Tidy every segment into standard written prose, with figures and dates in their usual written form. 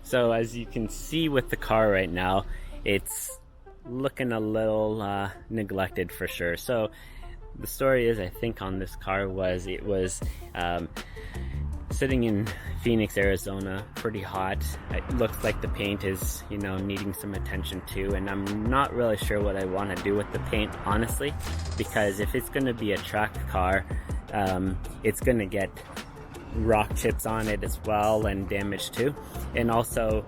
So as you can see with the car right now, it's looking a little neglected for sure. So the story is, I think on this car was, it was sitting in Phoenix, Arizona, pretty hot. It looks like the paint is, you know, needing some attention too, and I'm not really sure what I want to do with the paint, honestly, because if it's going to be a track car, it's going to get rock chips on it as well and damage too. And also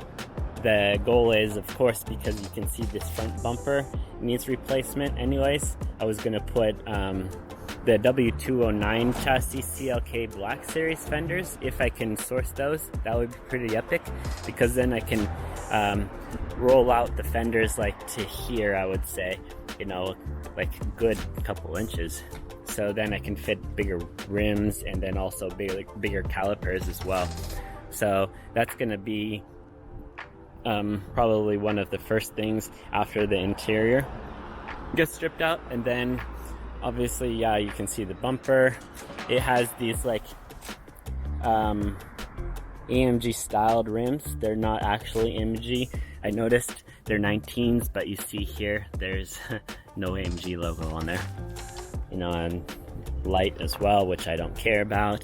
the goal is, of course, because you can see this front bumper needs replacement anyways, I was going to put the W209 chassis CLK Black Series fenders. If I can source those, that would be pretty epic, because then I can roll out the fenders like to here, I would say, you know, like a good couple inches. So then I can fit bigger rims and then also bigger calipers as well. So that's going to be probably one of the first things after the interior gets stripped out. And then obviously, yeah, you can see the bumper. It has these like AMG styled rims. They're not actually AMG. I noticed they're 19s, but you see here there's no AMG logo on there. You know, and light as well, which I don't care about.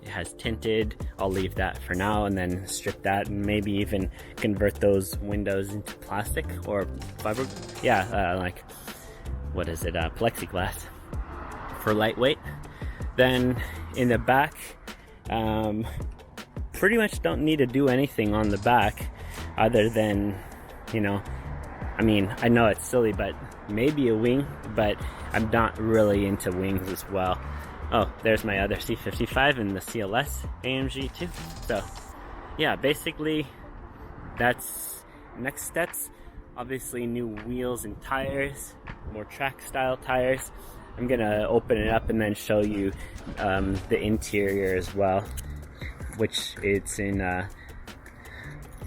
It has tinted. I'll leave that for now and then strip that and maybe even convert those windows into plastic or fiber. Yeah, like, what is it, plexiglass for lightweight. Then in the back, pretty much don't need to do anything on the back other than, you know, I mean, I know it's silly, but maybe a wing, but I'm not really into wings as well. Oh, there's my other C55 and the CLS AMG too. So yeah, basically that's next steps. Obviously new wheels and tires, more track style tires. I'm gonna open it up and then show you the interior as well, which it's in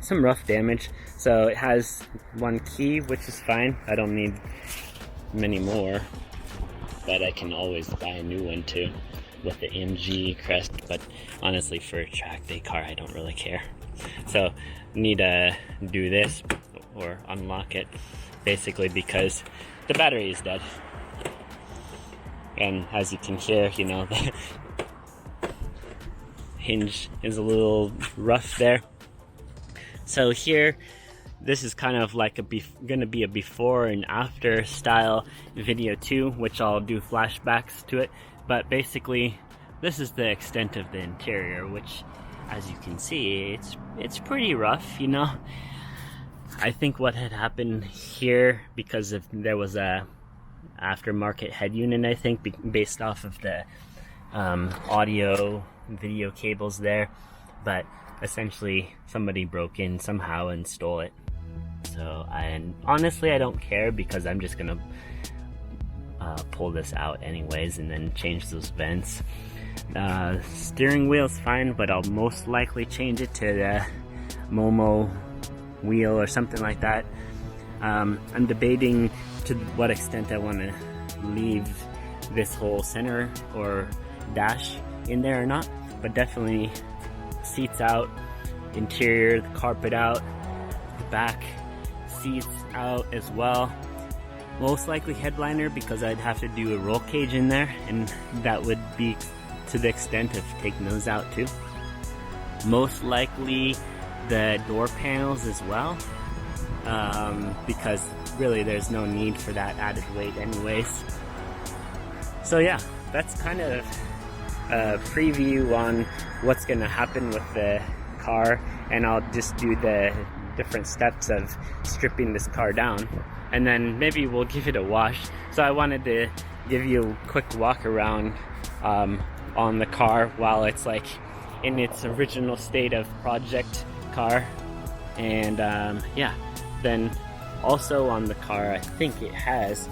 some rough damage. So it has one key, which is fine. I don't need many more, but I can always buy a new one too with the AMG crest. But honestly, for a track day car, I don't really care. So need to do this or unlock it, basically because the battery is dead. And as you can hear, you know, the hinge is a little rough there. So here, this is kind of like gonna be a before and after style video too, which I'll do flashbacks to it. But basically, this is the extent of the interior, which, as you can see, it's pretty rough, you know. I think what had happened here, because there was a aftermarket head unit, I think, based off of the audio video cables there, but essentially somebody broke in somehow and stole it. So, and honestly, I don't care, because I'm just gonna pull this out anyways and then change those vents. Steering wheel's fine, but I'll most likely change it to the Momo wheel or something like that. I'm debating to what extent I want to leave this whole center or dash in there or not, but definitely seats out, interior, the carpet out, the back seats out as well. Most likely headliner, because I'd have to do a roll cage in there, and that would be to the extent of taking those out too. Most likely the door panels as well, because really there's no need for that added weight anyways. So yeah, that's kind of a preview on what's going to happen with the car, and I'll just do the different steps of stripping this car down, and then maybe we'll give it a wash. So I wanted to give you a quick walk around on the car while it's like in its original state of project car. And yeah, then also on the car, I think it has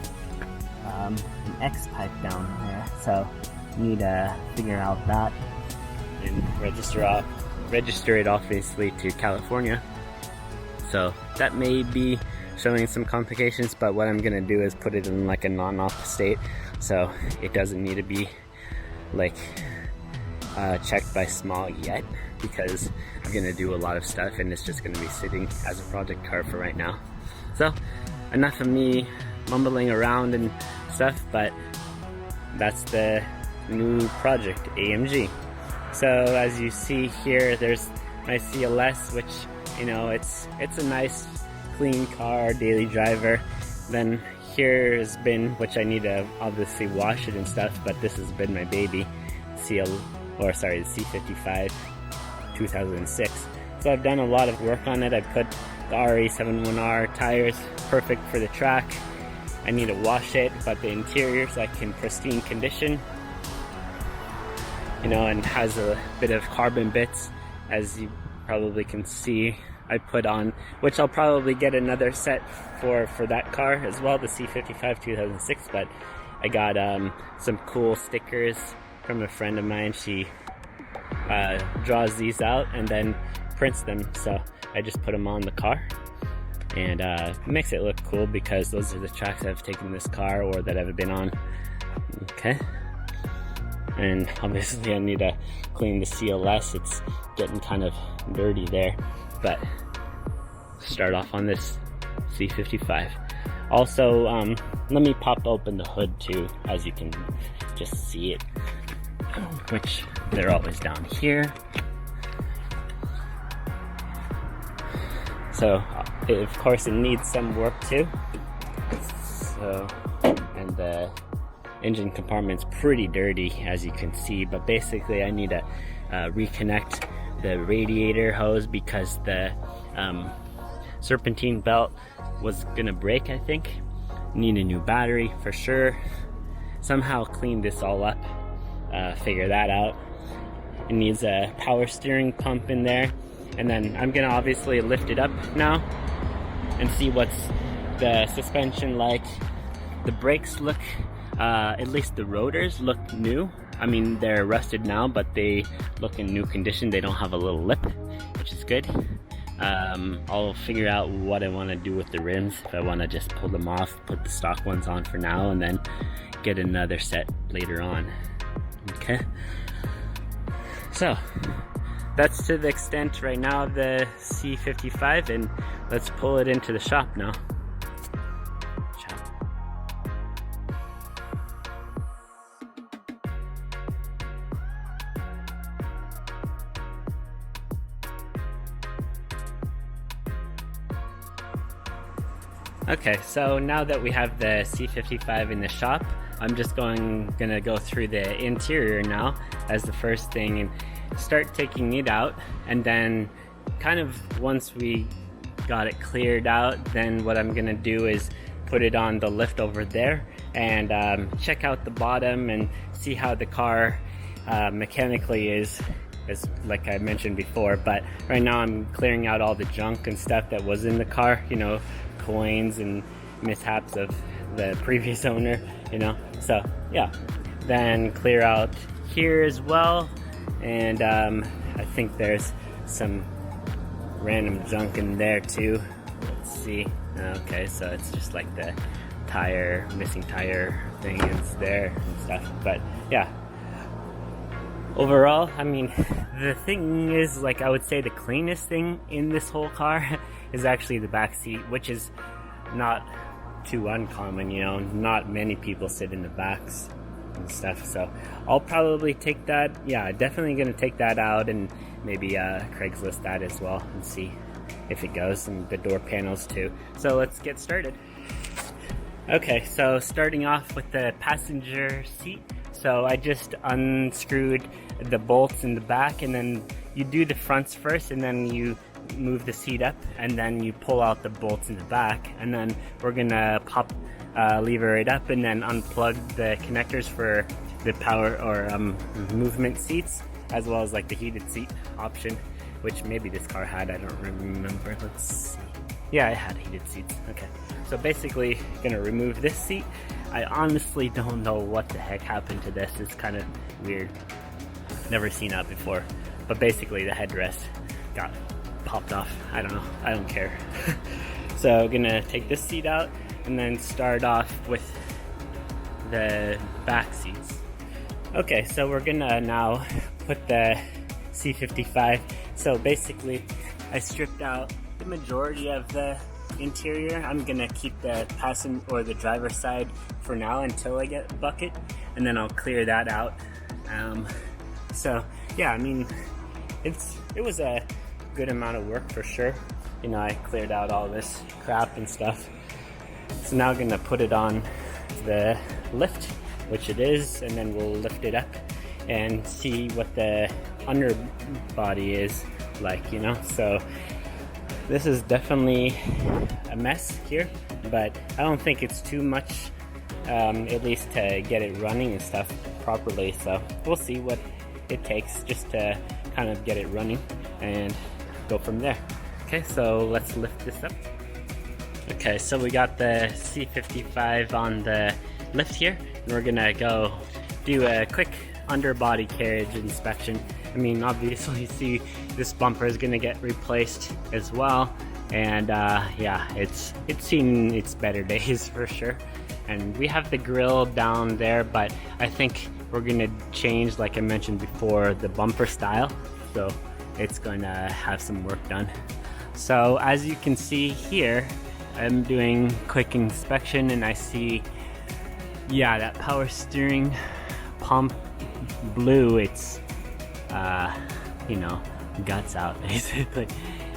an X pipe down there, so need to figure out that and register it obviously to California. So that may be showing some complications, but what I'm gonna do is put it in like a non-off state, so it doesn't need to be like checked by smog yet. because I'm gonna do a lot of stuff and it's just gonna be sitting as a project car for right now. So enough of me mumbling around and stuff, but that's the new project, AMG. So as you see here, there's my CLS, which, you know, it's a nice clean car, daily driver. Then here has been, which I need to obviously wash it and stuff, but this has been my baby, the C55 2006. So I've done a lot of work on it. I put the RA71R tires, perfect for the track. I need to wash it, but the interior's like in pristine condition, you know, and has a bit of carbon bits, as you probably can see. I put on, which I'll probably get another set for that car as well, the C55 2006, but I got some cool stickers from a friend of mine. She draws these out and then prints them, so I just put them on the car, and makes it look cool because those are the tracks I've taken this car or that I've been on. Okay, and obviously I need to clean the CLS. It's getting kind of dirty there, but start off on this C55. Also, let me pop open the hood too, as you can just see it, which they're always down here. So of course it needs some work too. So, and the engine compartment's pretty dirty, as you can see, but basically I need to reconnect the radiator hose because the serpentine belt was gonna break, I think. Need a new battery for sure. Somehow clean this all up, figure that out. It needs a power steering pump in there, and then I'm gonna obviously lift it up now and see what's the suspension like. The brakes look, at least the rotors look new. I mean, they're rusted now, but they look in new condition. They don't have a little lip, which is good. I'll figure out what I want to do with the rims. If I want to just pull them off, put the stock ones on for now, and then get another set later on. Okay, so that's to the extent right now of the C55, and let's pull it into the shop now. Okay, so now that we have the C55 in the shop, I'm just gonna go through the interior now as the first thing and start taking it out, and then kind of once we got it cleared out, then what I'm gonna do is put it on the lift over there and check out the bottom and see how the car mechanically is, like I mentioned before. But right now I'm clearing out all the junk and stuff that was in the car, you know, coins and mishaps of the previous owner, you know. So yeah, then clear out here as well, and I think there's some random junk in there too. Let's see. Okay, so it's just like the tire, missing tire thing is there and stuff. But yeah, overall, I mean, the thing is, like, I would say the cleanest thing in this whole car is actually the back seat, which is not too uncommon, you know. Not many people sit in the backs and stuff, so I'll probably take that. Yeah, definitely gonna take that out and maybe Craigslist that as well and see if it goes, and the door panels too. So let's get started. Okay, so starting off with the passenger seat. So I just unscrewed the bolts in the back, and then you do the fronts first, and then you move the seat up, and then you pull out the bolts in the back, and then we're gonna pop lever it up and then unplug the connectors for the power or movement seats, as well as like the heated seat option, which maybe this car had, I don't remember. Let's see. Yeah, it had heated seats. Okay, so basically gonna remove this seat. I honestly don't know what the heck happened to this. It's kind of weird, never seen that before. But basically the headrest got popped off. I don't know, I don't care. So gonna take this seat out and then start off with the back seats. Okay, so we're gonna now put the C55 So basically, I stripped out the majority of the interior. I'm gonna keep the passenger or the driver's side for now until I get a bucket, and then I'll clear that out. So yeah, I mean, it was a good amount of work for sure. You know, I cleared out all this crap and stuff. So now I'm gonna put it on the lift, which it is, and then we'll lift it up and see what the underbody is like, you know. So this is definitely a mess here, but I don't think it's too much, at least to get it running and stuff properly. So we'll see what it takes just to kind of get it running and go from there. Okay, so let's lift this up. Okay, so we got the C55 on the lift here, and we're gonna go do a quick underbody carriage inspection. I mean, obviously you see this bumper is gonna get replaced as well, and yeah, it's seen its better days for sure. And we have the grill down there, but I think we're gonna change, like I mentioned before, the bumper style, so it's gonna have some work done. So as you can see here, I'm doing quick inspection, and I see, yeah, that power steering pump blew its you know, guts out basically,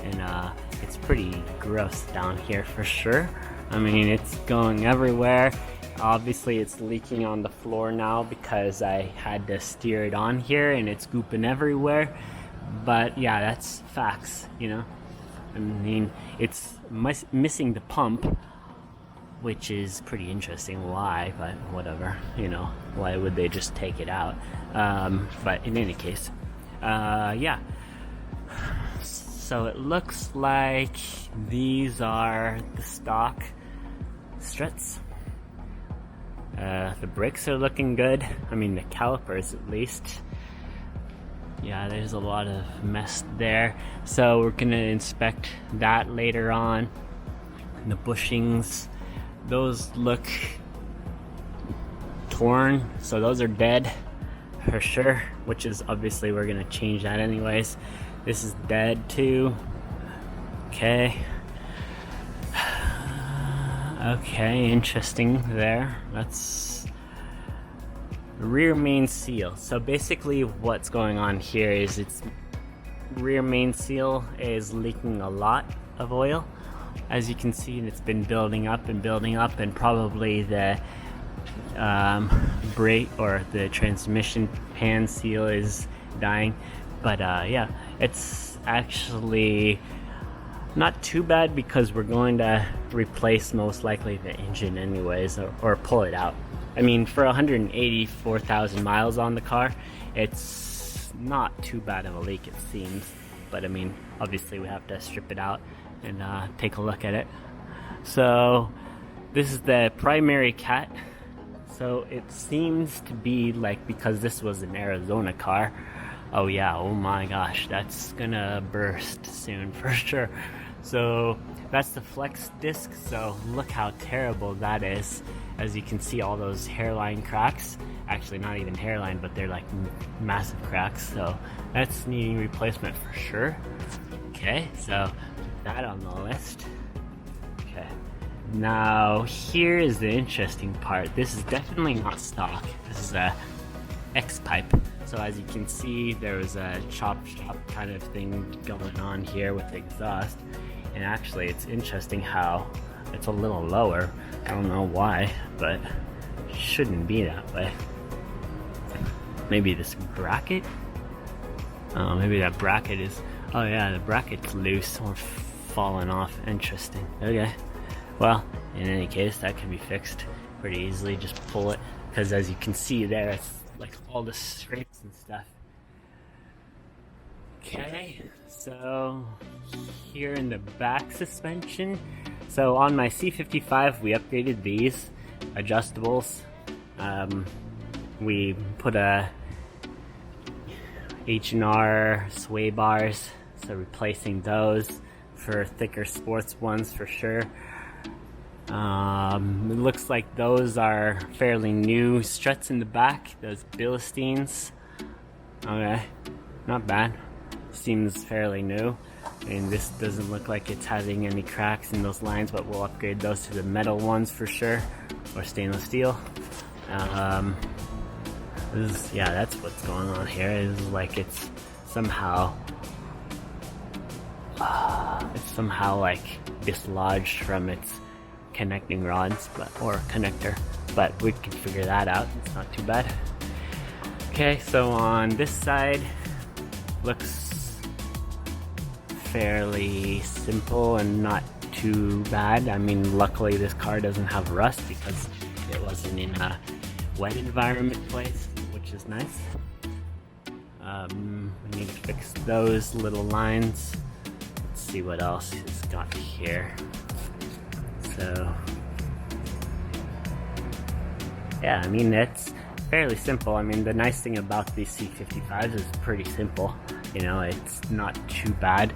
and it's pretty gross down here for sure. I mean, it's going everywhere. Obviously it's leaking on the floor now because I had to steer it on here, and it's gooping everywhere. But yeah, that's facts, you know. I mean, it's missing the pump, which is pretty interesting. Why? But whatever, you know, why would they just take it out? But in any case, yeah, so it looks like these are the stock struts. The brakes are looking good. I mean, the calipers at least. Yeah, there's a lot of mess there, so we're gonna inspect that later on. And the bushings, those look torn, so those are dead for sure, which is obviously we're gonna change that anyways. This is dead too. Okay. Okay, interesting there. That's rear main seal. So basically what's going on here is its rear main seal is leaking a lot of oil. As you can see, it's been building up, and probably the brake or the transmission pan seal is dying. But yeah, it's actually not too bad because we're going to replace most likely the engine anyways, or pull it out. I mean, for 184,000 miles on the car, it's not too bad of a leak, it seems. But I mean, obviously we have to strip it out and take a look at it. So this is the primary cat. So it seems to be like, because this was an Arizona car, oh yeah, oh my gosh, that's gonna burst soon for sure. So that's the flex disc, so look how terrible that is. As you can see, all those hairline cracks, actually not even hairline, but they're like massive cracks, so that's needing replacement for sure. Okay, so put that on the list. Okay, now here is the interesting part. This is definitely not stock. This is a X-pipe. So as you can see, there was a chop kind of thing going on here with the exhaust. And actually, it's interesting how it's a little lower. I don't know why, but it shouldn't be that way. Maybe this bracket? Oh, maybe that bracket is... Oh yeah, the bracket's loose or falling off. Interesting. Okay. Well, in any case, that can be fixed pretty easily. Just pull it, because as you can see there, it's like all the scrapes and stuff. Okay, so here in the back suspension, so on my C55 we updated these adjustables. We put a H&R sway bars, so replacing those for thicker sports ones for sure. It looks like those are fairly new struts in the back, those Philistines. Okay, not bad. seems fairly new. And this doesn't look like it's having any cracks in those lines, but we'll upgrade those to the metal ones for sure, or stainless steel. Yeah, that's what's going on here. It's like it's somehow like dislodged from its connecting rods, or connector, but we can figure that out. It's not too bad. Okay, so on this side looks fairly simple and not too bad. I mean, luckily this car doesn't have rust because it wasn't in a wet environment place, which is nice. We need to fix those little lines. Let's see what else it's got here. So yeah, I mean, it's fairly simple. I mean, the nice thing about these C55s is pretty simple. You know, it's not too bad.